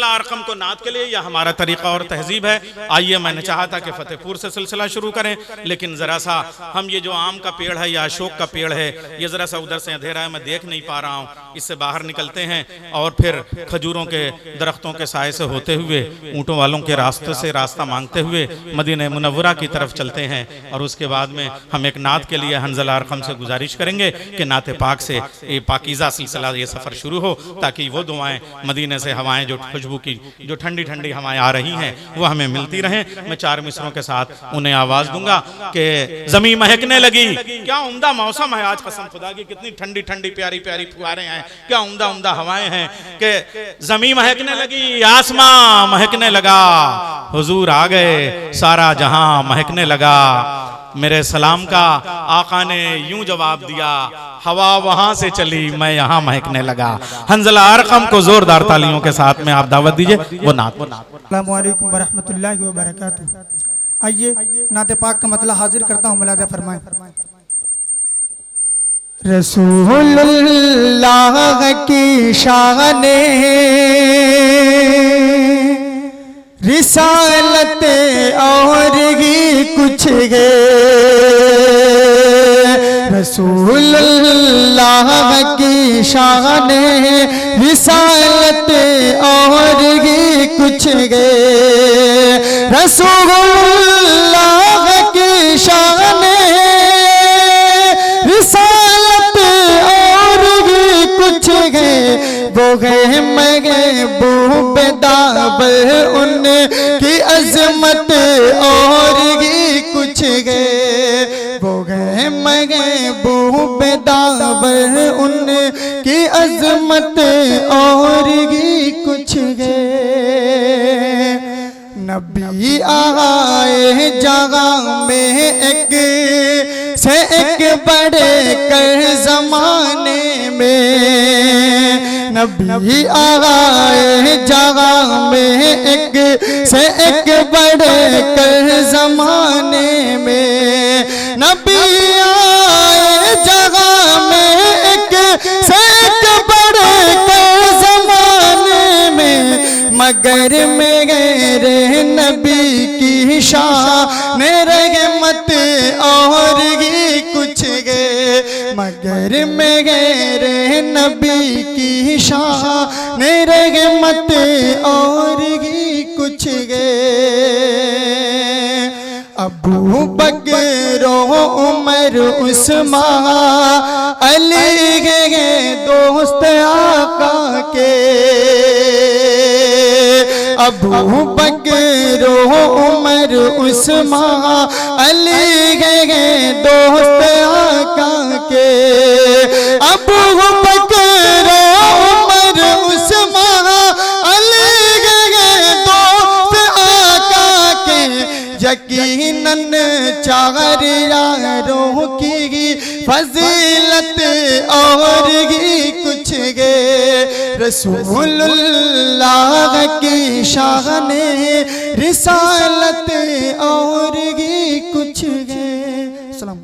Hanzala Arkham को नात के लिए यह हमारा तरीक़ा और तहजीब है। आइए, मैंने चाहा था कि फतेहपुर से सिलसिला शुरू करें, लेकिन ज़रा सा हम ये जो आम का पेड़ है या अशोक का पेड़ है, ये ज़रा सा उधर से अंधेरा है, मैं देख नहीं पा रहा हूँ, इससे बाहर निकलते हैं और फिर खजूरों के दरख्तों के साए से होते हुए ऊँटों वालों के रास्ते से रास्ता मांगते हुए मदीना मुनव्वरा की तरफ चलते हैं। और उसके बाद में हम एक नात के लिए हंज़ला अरकम से गुजारिश करेंगे कि नात पाक से ये पाकीज़ा सिलसिला ये सफ़र शुरू हो, ताकि वो दुआएं मदीने से हवाएं जो खुशबू की जो ठंडी ठंडी हवाएं आ रही हैं वो हमें मिलती रहें। मैं 4 मिसरों के साथ उन्हें आवाज़ दूंगा कि ज़मीं महकने लगी। क्या उम्दा मौसम है आज, कसम खुदा की, कितनी ठंडी ठंडी प्यारी प्यारी फुहारें हैं, क्या उम्दा उम्दा हवाएं हैं कि ज़मीं महकने लगी, आसमां महकने लगा, हुजूर आ गए, सारा जहां महकने लगा। मेरे सलाम का आका ने यूं जवाब दिया, हवा वहां से चली, मैं यहां महकने लगा। हंज़ला अरकम को जोरदार तालियों के साथ में आप दावत दीजिए। वो नात। अस्सलामु अलैकुम व रहमतुल्लाहि व बरकातुहू। आइए नात पाक का मतलब हाजिर करता हूँ, मुलाज़ा फरमाएं। रसूलुल्लाह की शाने रिसालत और ही कुछ है, रसूलुल्लाह की शाने रिसालत और ही कुछ है, रसूलुल्लाह की शाने रिसालत और ही कुछ है, वो है महबूब दाबर उनकी अज़मत और ही कुछ है, वो है महबूब दाबर उनकी अज़मत और ही कुछ है। नबी आए जगह में एक से एक बड़े कर ज़माने में, नबी आए जगह में एक से एक बड़े कर ज़माने में, नबी आए जगह में एक से एक बड़े कर ज़माने में, मगर मेरे नबी की शान रहमत और ही कुछ है, मगर मेरे नबी की शान रहमत और ही कुछ है। अबू बकर उमर उस्मान अली के दोस्त आका के, अबू बकर उमर उस्मान अली के दोस्त आका के, अबू बकर उमर उस्मान अली के दोस्त आका के, यकीनन 4 यारों की फजीलत और ही कुछ है, रसूलुल्लाह की शान रिसालत और ही कुछ है। सलाम।